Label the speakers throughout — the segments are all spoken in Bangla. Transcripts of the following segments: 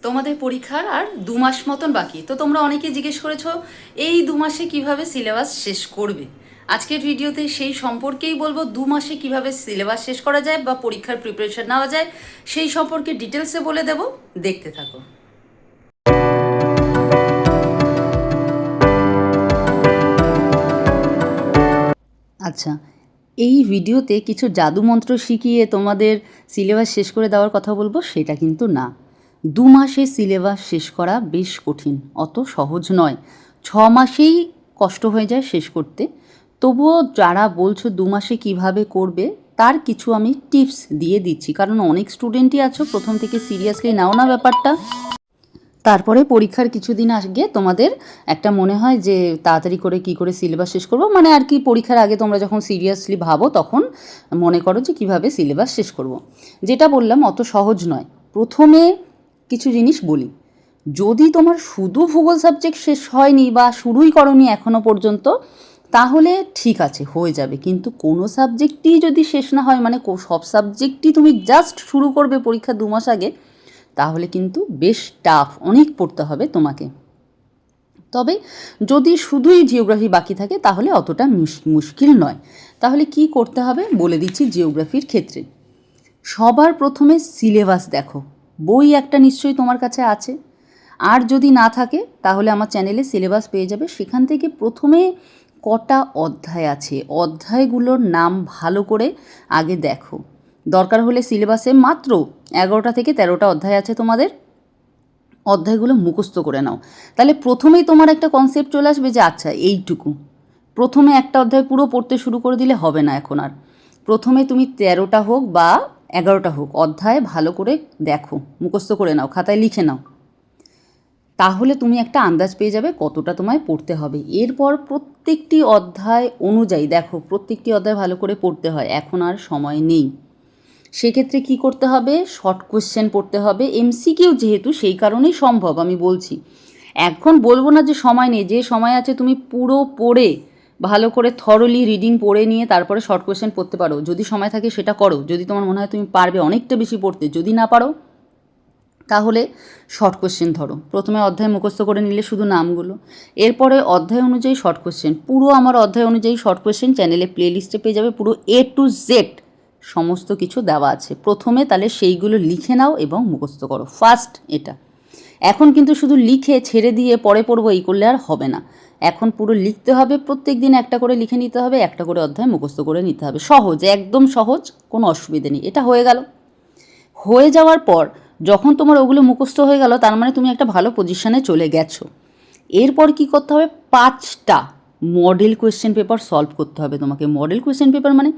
Speaker 1: তোমাদের পরীক্ষার আর 2 মাস মতন বাকি। তো তোমরা অনেকে জিজ্ঞেস করেছো এই 2 মাসে কিভাবে সিলেবাস শেষ করবে। আজকের ভিডিওতে সেই সম্পর্কেই বলবো, 2 মাসে কিভাবে সিলেবাস শেষ করা যায় বা পরীক্ষার প্রিপারেশন নেওয়া যায় সেই সম্পর্কে ডিটেলসে বলে দেব। দেখতে থাকো। আচ্ছা, এই ভিডিওতে কিছু জাদুমন্ত্র শিখিয়ে তোমাদের সিলেবাস শেষ করে দেওয়ার কথা বলবো সেটা কিন্তু না। 2 মাসে সিলেবাস শেষ করা বেশ কঠিন, অত সহজ নয়। 6 মাসেই কষ্ট হয়ে যায় শেষ করতে। তবুও যারা বলছো 2 মাসে কিভাবে করবে তার কিছু আমি টিপস দিয়ে দিচ্ছি, কারণ অনেক স্টুডেন্টই আছো প্রথম থেকে সিরিয়াসলি নাও না ব্যাপারটা। তারপরে পরীক্ষার কিছুদিন আগে তোমাদের একটা মনে হয় যে তাড়াতাড়ি করে কি করে সিলেবাস শেষ করব, মানে আর কি পরীক্ষার আগে তোমরা যখন সিরিয়াসলি ভাবো তখন মনে করো যে কিভাবে সিলেবাস শেষ করব। যেটা বললাম অত সহজ নয়। প্রথমে কিছু জিনিস বলি, যদি তোমার শুধু ভূগোল সাবজেক্ট শেষ হয়নি বা শুরুই করনি এখনও পর্যন্ত, তাহলে ঠিক আছে, হয়ে যাবে। কিন্তু কোনো সাবজেক্টই যদি শেষ না হয়, মানে সব সাবজেক্টই তুমি জাস্ট শুরু করবে পরীক্ষা 2 মাস আগে, তাহলে কিন্তু বেশ টাফ, অনেক পড়তে হবে তোমাকে। তবে যদি শুধুই জিওগ্রাফি বাকি থাকে তাহলে অতটা মুশকিল নয়। তাহলে কি করতে হবে বলে দিচ্ছি। জিওগ্রাফির ক্ষেত্রে সবার প্রথমে সিলেবাস দেখো। বই একটা নিশ্চয়ই তোমার কাছে আছে, আর যদি না থাকে তাহলে আমার চ্যানেলে সিলেবাস পেয়ে যাবে। সেখান থেকে প্রথমে কটা অধ্যায় আছে, অধ্যায়গুলোর নাম ভালো করে আগে দেখো। দরকার হলে সিলেবাসে মাত্র 11টা থেকে 13টা অধ্যায় আছে তোমাদের, অধ্যায়গুলো মুখস্থ করে নাও। তাহলে প্রথমেই তোমার একটা কনসেপ্ট চলে আসবে যে আচ্ছা এইটুকু। প্রথমে একটা অধ্যায় পুরো পড়তে শুরু করে দিলে হবে না এখন আর। প্রথমে তুমি 13টা হোক বা 11টা হোক অধ্যায় ভালো করে দেখো, মুখস্থ করে নাও, খাতায় লিখে নাও। তাহলে তুমি একটা আন্দাজ পেয়ে যাবে কতটা তোমায় পড়তে হবে। এরপর প্রত্যেকটি অধ্যায় অনুযায়ী দেখো, প্রত্যেকটি অধ্যায় ভালো করে পড়তে হয়, এখন আর সময় নেই। সেক্ষেত্রে কি করতে হবে, শর্ট কোয়েশ্চেন পড়তে হবে। এমসিকিউ যেহেতু, সেই কারণেই সম্ভব আমি বলছি। এখন বলবো না যে সময় নেই, যে সময় আছে তুমি পুরো পড়ে ভালো করে থরলি রিডিং পড়ে নিয়ে তারপরে শর্ট কোয়েশ্চেন পড়তে পারো। যদি সময় থাকে সেটা করো, যদি তোমার মনে হয় তুমি পারবে অনেকটা বেশি পড়তে। যদি না পারো তাহলে শর্ট কোয়েশ্চেন ধরো। প্রথমে অধ্যায় মুখস্থ করে নিলে শুধু নামগুলো, এরপরে অধ্যায় অনুযায়ী শর্ট কোয়েশ্চেন। পুরো আমার অধ্যায় অনুযায়ী শর্ট কোয়েশ্চেন চ্যানেলে প্লেলিস্টে পেয়ে যাবে, পুরো A to Z সমস্ত কিছু দেওয়া আছে। প্রথমে তাহলে সেইগুলো লিখে নাও এবং মুখস্থ করো ফার্স্ট এটা। এখন কিন্তু শুধু লিখে ছেড়ে দিয়ে পরে পড়বো এই করলে আর হবে না। এখন পুরো লিখতে হবে, প্রত্যেক দিন একটা করে লিখে নিতে হবে, একটা করে অধ্যায় মুখস্থ করে নিতে হবে। সহজ, একদম সহজ, কোনো অসুবিধে নেই। এটা হয়ে গেল। হয়ে যাওয়ার পর যখন তোমার ওগুলো মুখস্থ হয়ে গেল, তার মানে তুমি একটা ভালো পজিশনে চলে গেছো। এরপর কি করতে হবে, 5টা মডেল কোয়েশ্চেন পেপার সলভ করতে হবে তোমাকে। মডেল কোয়েশ্চেন পেপার মানে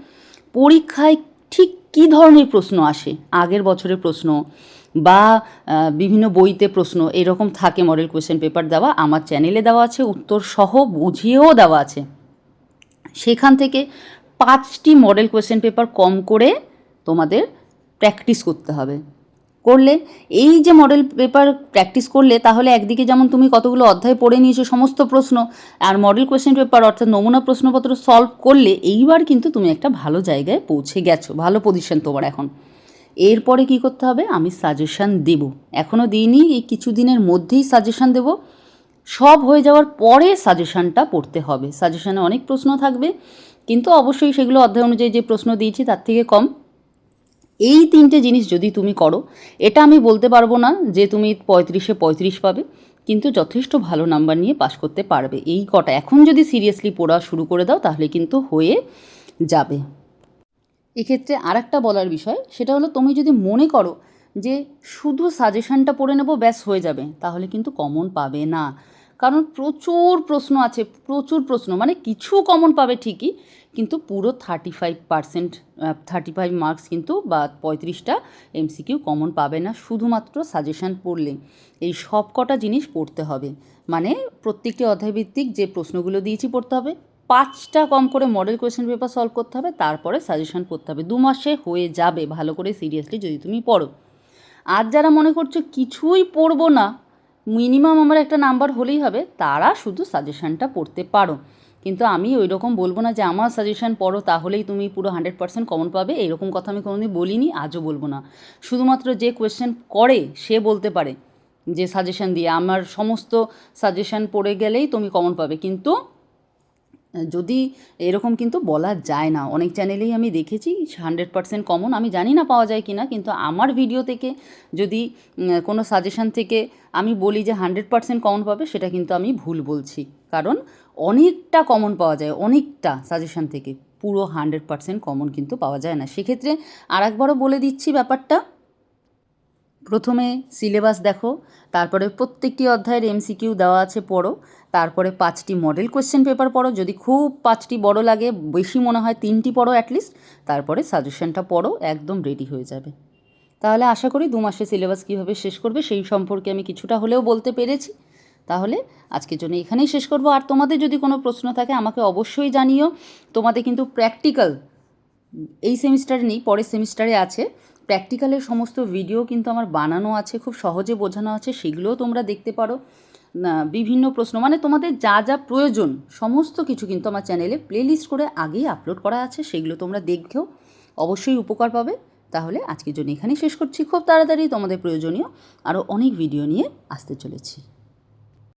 Speaker 1: পরীক্ষায় ঠিক কী ধরনের প্রশ্ন আসে, আগের বছরের প্রশ্ন বা বিভিন্ন বইতে প্রশ্ন এরকম থাকে। মডেল কোয়েশ্চেন পেপার দেওয়া আমার চ্যানেলে দেওয়া আছে, উত্তর সহ বুঝিয়েও দেওয়া আছে। সেখান থেকে 5টি মডেল কোয়েশ্চেন পেপার কম করে তোমাদের প্র্যাকটিস করতে হবে। করলে এই যে মডেল পেপার প্র্যাকটিস করলে, তাহলে একদিকে যেমন তুমি কতগুলো অধ্যায় পড়ে নিয়েছো সমস্ত প্রশ্ন, আর মডেল কোয়েশ্চেন পেপার অর্থাৎ নমুনা প্রশ্নপত্র সলভ করলে এইবার কিন্তু তুমি একটা ভালো জায়গায় পৌঁছে গেছো, ভালো পজিশন তোমার এখন। এরপরে কি করতে হবে আমি সাজেশান দেব, এখনও দিইনি, এই কিছুদিনের মধ্যেই সাজেশান দেব। সব হয়ে যাওয়ার পরে সাজেশানটা পড়তে হবে। সাজেশানে অনেক প্রশ্ন থাকবে, কিন্তু অবশ্যই সেগুলো অধ্যায় অনুযায়ী যে প্রশ্ন দিয়েছি তার থেকে কম। এই 3টে জিনিস যদি তুমি করো, এটা আমি বলতে পারবো না যে তুমি 35-এ 35 পাবে, কিন্তু যথেষ্ট ভালো নাম্বার নিয়ে পাশ করতে পারবে। এই কটা এখন যদি সিরিয়াসলি পড়া শুরু করে দাও তাহলে কিন্তু হয়ে যাবে। এক্ষেত্রে আরেকটা বলার বিষয়, সেটা হলো তুমি যদি মনে করো যে শুধু সাজেশানটা পড়ে নেবো ব্যাস হয়ে যাবে, তাহলে কিন্তু কমন পাবে না। কারণ প্রচুর প্রশ্ন আছে, প্রচুর প্রশ্ন, মানে কিছু কমন পাবে ঠিকই, কিন্তু পুরো 35%, 35 মার্কস কিন্তু বা 35টা এমসিকিউ কমন পাবে না শুধুমাত্র সাজেশান পড়লে। এই সব কটা জিনিস পড়তে হবে, মানে প্রত্যেকটি অধ্যায়ভিত্তিক যে প্রশ্নগুলো দিয়েছি পড়তে হবে, 5টা কম করে মডেল কোয়েশ্চেন পেপার সলভ করতে হবে, তারপরে সাজেশান পড়তে হবে। 2 মাসে হয়ে যাবে ভালো করে সিরিয়াসলি যদি তুমি পড়ো। আর যারা মনে করছো কিছুই পড়বো না, মিনিমাম আমার একটা নাম্বার হলেই হবে, তারা শুধু সাজেশানটা পড়তে পারো। কিন্তু আমি ওই রকম বলবো না যে আমার সাজেশান পড়ো তাহলেই তুমি পুরো 100% কমন পাবে, এরকম কথা আমি কোনোদিন বলিনি, আজও বলবো না। শুধুমাত্র যে কোয়েশ্চেন করে সে বলতে পারে যে সাজেশান দিয়ে আমার সমস্ত সাজেশান পড়ে গেলেই তুমি কমন পাবে, কিন্তু যদি এরকম কিন্তু বলা যায় না। অনেক চ্যানেলেই আমি দেখেছি 100% কমন, আমি জানি না পাওয়া যায় কি না, কিন্তু আমার ভিডিও থেকে যদি কোনো সাজেশান থেকে আমি বলি যে 100% কমন পাবে, সেটা কিন্তু আমি ভুল বলছি। কারণ অনেকটা কমন পাওয়া যায়, অনেকটা সাজেশান থেকে, পুরো 100% কমন কিন্তু পাওয়া যায় না। সেক্ষেত্রে আরেকবারও বলে দিচ্ছি ব্যাপারটা। প্রথমে সিলেবাস দেখো, তারপরে প্রত্যেকটি অধ্যায়ের এমসিকিউ দেওয়া আছে পড়ো, তারপরে 5টি মডেল কোয়েশ্চেন পেপার পড়ো, যদি খুব 5টি বড় লাগে, বেশি মনে হয় 3টি পড়ো অ্যাটলিস্ট, তারপরে সাজেশনটা পড়ো, একদম রেডি হয়ে যাবে। তাহলে আশা করি 2 মাসে সিলেবাস কীভাবে শেষ করবে সেই সম্পর্কে আমি কিছুটা হলেও বলতে পেরেছি। তাহলে আজকের জন্য এখানেই শেষ করব। আর তোমাদের যদি কোনো প্রশ্ন থাকে আমাকে অবশ্যই জানিও। তোমাদের কিন্তু প্র্যাকটিক্যাল এই সেমিস্টারে নেই, পরের সেমিস্টারে আছে। প্র্যাকটিক্যালের সমস্ত ভিডিও কিন্তু আমার বানানো আছে, খুব সহজে বোঝানো আছে, সেগুলোও তোমরা দেখতে পারো। না, বিভিন্ন প্রশ্ন মানে তোমাদের যা যা প্রয়োজন সমস্ত কিছু কিন্তু আমার চ্যানেলে প্লেলিস্ট করে আগেই আপলোড করা আছে, সেগুলো তোমরা দেখেও অবশ্যই উপকার পাবে। তাহলে আজকের জন্য এখানেই শেষ করছি। খুব তাড়াতাড়ি তোমাদের প্রয়োজনীয় আরও অনেক ভিডিও নিয়ে আসতে চলেছি।